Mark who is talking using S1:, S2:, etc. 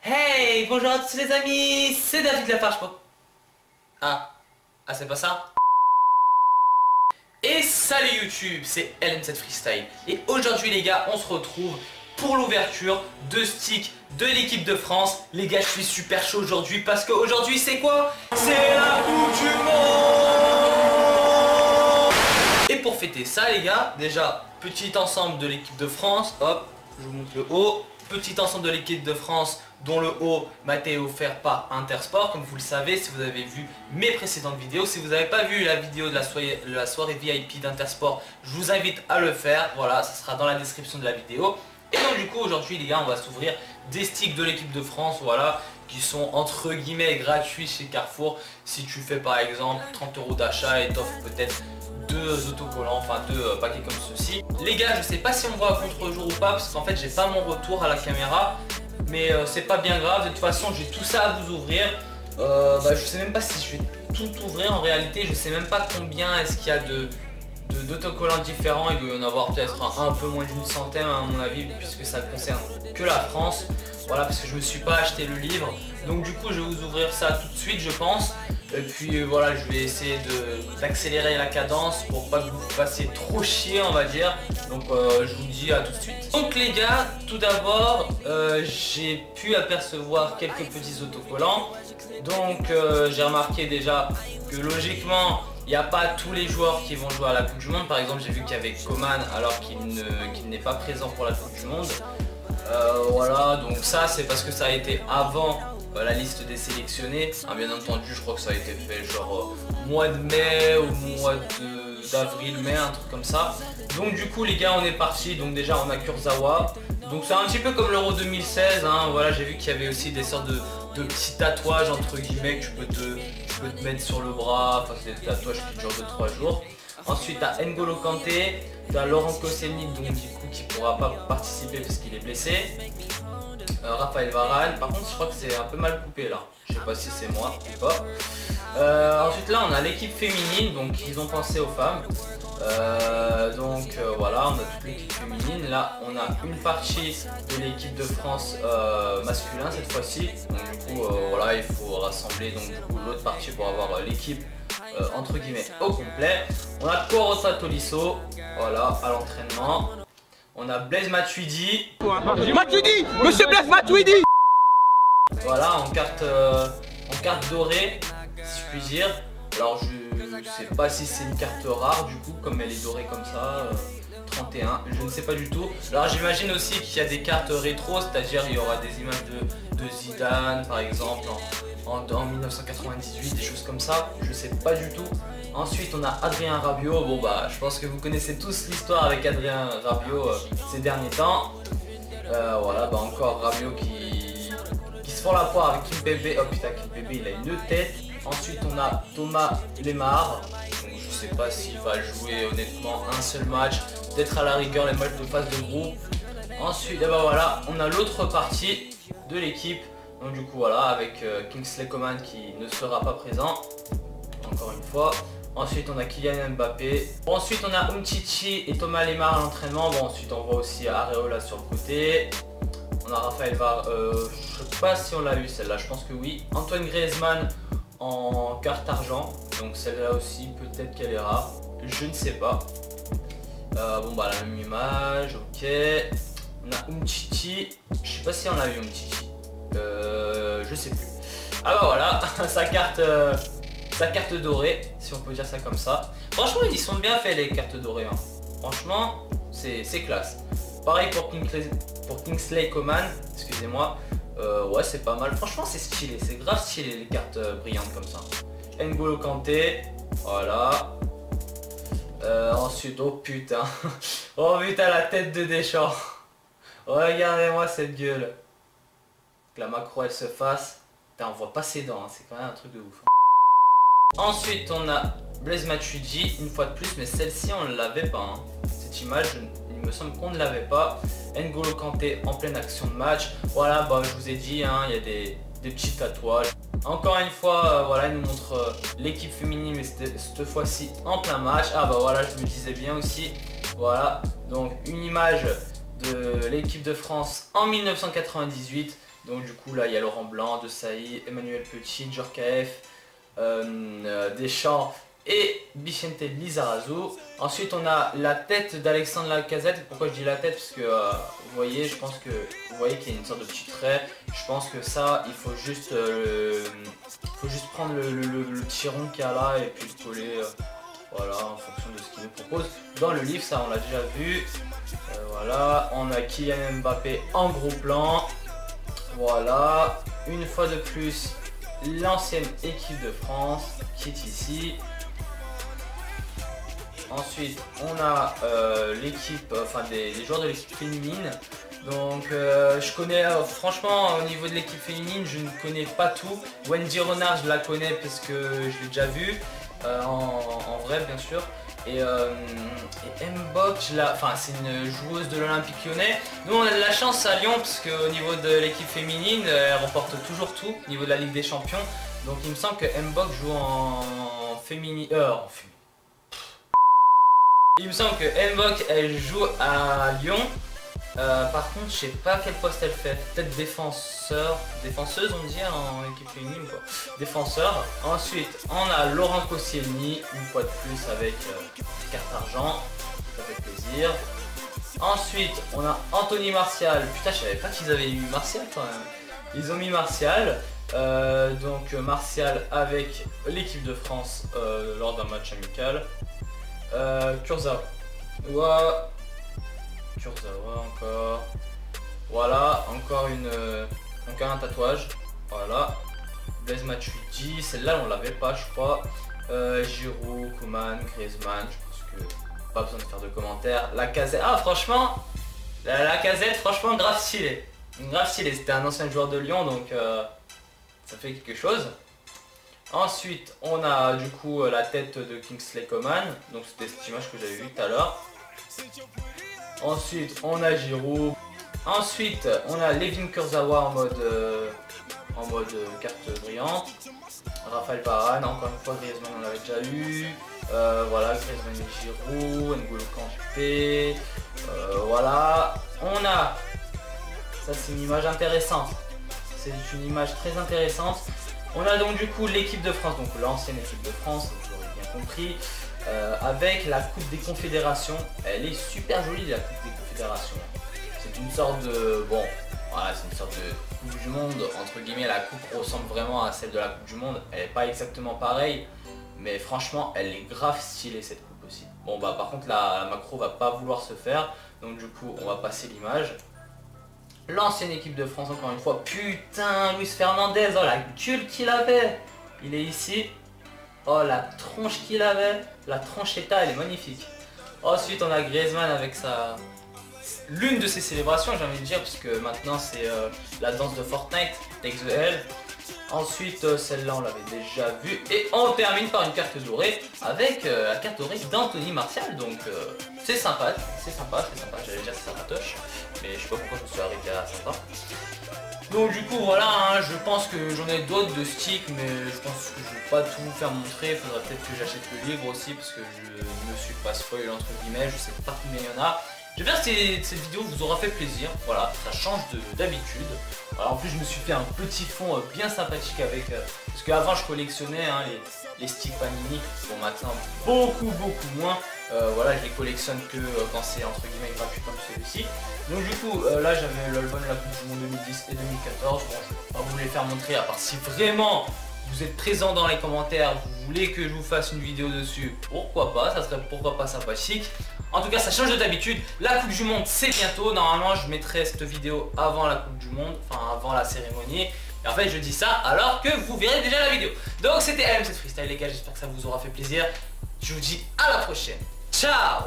S1: Hey, bonjour à tous les amis, c'est David Lafarge. Ah, c'est pas ça. Et salut YouTube, c'est LM7 Freestyle. Et aujourd'hui les gars, on se retrouve pour l'ouverture de stick de l'équipe de France. Les gars, je suis super chaud aujourd'hui parce qu'aujourd'hui c'est quoi? C'est la Coupe du Monde. Et pour fêter ça les gars, déjà, petit ensemble de l'équipe de France. Hop, je vous montre le haut. Petit ensemble de l'équipe de France dont le haut m'a été offert par Intersport, comme vous le savez si vous avez vu mes précédentes vidéos. Si vous n'avez pas vu la vidéo de la soirée VIP d'Intersport, je vous invite à le faire. Voilà, ça sera dans la description de la vidéo. Et donc du coup aujourd'hui les gars, on va s'ouvrir des sticks de l'équipe de France, voilà, qui sont entre guillemets gratuits chez Carrefour. Si tu fais par exemple 30 € d'achat et t'offres peut-être deux autocollants, enfin deux paquets comme ceci. Les gars, je sais pas si on voit à contre-jour ou pas, parce qu'en fait j'ai pas mon retour à la caméra, mais c'est pas bien grave. De toute façon j'ai tout ça à vous ouvrir. Je sais même pas si je vais tout ouvrir en réalité. Je sais même pas combien est-ce qu'il y a d'autocollants différents. Il doit y en avoir peut-être un peu moins d'une centaine à mon avis, puisque ça concerne que la France. Voilà, parce que je me suis pas acheté le livre. Donc du coup je vais vous ouvrir ça tout de suite je pense. Et puis voilà, je vais essayer d'accélérer la cadence pour pas que vous vous fassiez trop chier on va dire. Donc je vous dis à tout de suite. Donc les gars, tout d'abord j'ai pu apercevoir quelques petits autocollants. Donc j'ai remarqué déjà que logiquement il n'y a pas tous les joueurs qui vont jouer à la Coupe du Monde. Par exemple j'ai vu qu'il y avait Coman alors qu'il n'est pas présent pour la Coupe du Monde. Voilà, donc ça c'est parce que ça a été avant la liste des sélectionnés. Bien entendu je crois que ça a été fait genre mois de mai ou mois d'avril-mai, un truc comme ça. Donc du coup les gars on est parti. Donc déjà on a Kurzawa. Donc c'est un petit peu comme l'Euro 2016 hein. Voilà, j'ai vu qu'il y avait aussi des sortes de petits tatouages entre guillemets que tu peux te mettre sur le bras. Enfin c'est des tatouages qui durent 2-3 jours. Ensuite t'as N'Golo Kanté, t'as Laurent Koscielny donc du coup qui pourra pas participer parce qu'il est blessé. Raphaël Varane, par contre je crois que c'est un peu mal coupé là, je sais pas si c'est moi ou pas. Ensuite là on a l'équipe féminine, donc ils ont pensé aux femmes. Voilà, on a toute l'équipe féminine. Là on a une partie de l'équipe de France masculin cette fois-ci. Donc du coup voilà, il faut rassembler donc du coup l'autre partie pour avoir l'équipe entre guillemets au complet. On a Corossa Tolisso, voilà, à l'entraînement. On a Blaise Matuidi.
S2: Matuidi, monsieur Blaise Matuidi.
S1: Voilà, en carte dorée, si je puis dire. Alors je sais pas si c'est une carte rare du coup, comme elle est dorée comme ça. 31, je ne sais pas du tout. Alors j'imagine aussi qu'il y a des cartes rétro, c'est-à-dire il y aura des images de Zidane par exemple en 1998, des choses comme ça, je sais pas du tout. Ensuite on a Adrien Rabiot. Bon bah je pense que vous connaissez tous l'histoire avec Adrien Rabiot ces derniers temps. Voilà, bah encore Rabiot qui se font la poire avec Kimpembe. Oh putain, Kimpembe il a une tête. Ensuite on a Thomas Lemar. Donc, je sais pas s'il va jouer honnêtement un seul match, peut-être à la rigueur les matchs de phase de groupe. Ensuite bah voilà, on a l'autre partie de l'équipe. Donc du coup voilà, avec Kingsley Coman qui ne sera pas présent encore une fois. Ensuite on a Kylian Mbappé. Bon, ensuite on a Umtiti et Thomas Lemar à l'entraînement. Bon, ensuite on voit aussi Areola sur le côté. On a Raphaël Var, je sais pas si on l'a eu celle-là, je pense que oui. Antoine Griezmann en carte argent, donc celle-là aussi peut-être qu'elle est rare, je ne sais pas. Bon bah la même image, ok. On a Umtiti, je sais pas si on a eu Umtiti, je sais plus. Ah bah voilà, sa carte dorée, si on peut dire ça comme ça. Franchement ils sont bien faits les cartes dorées hein. Franchement c'est classe. Pareil pour Kingsley Coman, excusez-moi. Ouais c'est pas mal, franchement c'est stylé, c'est grave stylé les cartes brillantes comme ça. N'Golo Kanté, voilà. Ensuite, oh putain, oh putain la tête de Deschamps. Regardez-moi cette gueule. Que la macro elle se fasse. Putain on voit pas ses dents, hein. C'est quand même un truc de ouf. Ensuite on a Blaise Matuidi, une fois de plus, mais celle-ci on ne l'avait pas hein. Cette image, il me semble qu'on ne l'avait pas. N'Golo Kanté en pleine action de match. Voilà, bah, je vous ai dit, hein, il y a des petits tatouages. Encore une fois, voilà, il nous montre l'équipe féminine, mais cette fois-ci en plein match. Ah bah voilà, je me disais bien aussi. Voilà, donc une image de l'équipe de France en 1998. Donc du coup là il y a Laurent Blanc, De Sailly, Emmanuel Petit, Djorkaeff, Deschamps et Vicente Lizarazu. Ensuite on a la tête d'Alexandre Lacazette. Pourquoi je dis la tête? Parce que vous voyez, je pense que vous voyez qu'il y a une sorte de petit trait. Je pense que ça, il faut juste prendre le petit rond qu'il y a là et puis le coller voilà, en fonction de ce qu'il nous propose. Dans le livre, ça on l'a déjà vu. Voilà, on a Kylian Mbappé en gros plan. Voilà, une fois de plus, l'ancienne équipe de France qui est ici. Ensuite, on a l'équipe, enfin des joueurs de l'équipe féminine. Donc, je connais, franchement, au niveau de l'équipe féminine, je ne connais pas tout. Wendy Renard, je la connais parce que je l'ai déjà vue, en vrai, bien sûr. Et Mbok, enfin, c'est une joueuse de l'Olympique Lyonnais. Nous, on a de la chance à Lyon parce qu'au niveau de l'équipe féminine, elle remporte toujours tout au niveau de la Ligue des Champions. Donc, il me semble que Mbok joue en féminine. Il me semble que Mbok elle joue à Lyon. Par contre je sais pas quel poste elle fait. Peut-être défenseuse on dit en équipe féminine quoi. Défenseur. Ensuite on a Laurent Koscielny, une fois de plus avec carte argent. Ça fait plaisir. Ensuite on a Anthony Martial. Putain je savais pas qu'ils avaient eu Martial quand même. Ils ont mis Martial. Donc Martial avec l'équipe de France lors d'un match amical. Kurzawa. Kurzawa encore. Voilà, encore un tatouage. Voilà. Blaise Matuidi, celle-là on l'avait pas je crois. Giroud, Koeman, Griezmann, je pense que pas besoin de faire de commentaires. Lacazette, ah franchement, Lacazette franchement grave stylé. Grave stylé, c'était un ancien joueur de Lyon donc ça fait quelque chose. Ensuite, on a du coup la tête de Kingsley Coman, donc c'était cette image que j'avais vue tout à l'heure. Ensuite, on a Giroud. Ensuite, on a Layvin Kurzawa en mode carte brillante. Raphaël Varane, encore une fois Griezmann on l'avait déjà eu. Voilà, Griezmann et Giroud, N'Golo Kanté. Voilà, on a. Ça c'est une image intéressante. C'est une image très intéressante. On a donc du coup l'équipe de France, donc l'ancienne équipe de France, vous l'aurez bien compris, avec la Coupe des Confédérations. Elle est super jolie la Coupe des Confédérations. C'est une sorte de, bon, voilà, c'est une sorte de Coupe du Monde, entre guillemets. La coupe ressemble vraiment à celle de la Coupe du Monde. Elle n'est pas exactement pareille, mais franchement, elle est grave stylée cette coupe aussi. Bon bah par contre la macro va pas vouloir se faire, donc du coup on va passer l'image. L'ancienne équipe de France encore une fois. Putain, Luis Fernandez, oh la gueule qu'il avait. Il est ici. Oh la tronche qu'il avait. La tronchetta, elle est magnifique. Ensuite on a Griezmann avec l'une de ses célébrations j'ai envie de dire, parce que maintenant c'est la danse de Fortnite, Take the L. Ensuite celle-là on l'avait déjà vue. Et on termine par une carte dorée avec la carte dorée d'Anthony Martial. Donc c'est sympa, j'allais dire c'est sympatoche. Mais je sais pas pourquoi je me suis arrêté à sympa. Donc du coup voilà, hein, je pense que j'en ai d'autres de sticks, mais je pense que je vais pas tout vous faire montrer. Il faudra peut-être que j'achète le livre aussi, parce que je me suis pas spoil entre guillemets, je sais pas combien il y en a. J'espère que cette vidéo vous aura fait plaisir, voilà, ça change d'habitude. En plus je me suis fait un petit fond bien sympathique avec, parce qu'avant je collectionnais hein, les sticks Panini, bon maintenant beaucoup moins. Voilà, je les collectionne que quand c'est entre guillemets gratuit comme celui-ci. Donc du coup là j'avais l'album de la Coupe du Monde 2010 et 2014. Bon, je vais pas vous les faire montrer, à part si vraiment vous êtes présent dans les commentaires, vous voulez que je vous fasse une vidéo dessus, pourquoi pas, ça serait pourquoi pas sympathique. En tout cas ça change d'habitude, la Coupe du Monde c'est bientôt, normalement je mettrai cette vidéo avant la Coupe du Monde, enfin avant la cérémonie. Et en fait je dis ça alors que vous verrez déjà la vidéo. Donc c'était LM7 Freestyle les gars, j'espère que ça vous aura fait plaisir. Je vous dis à la prochaine. Ciao!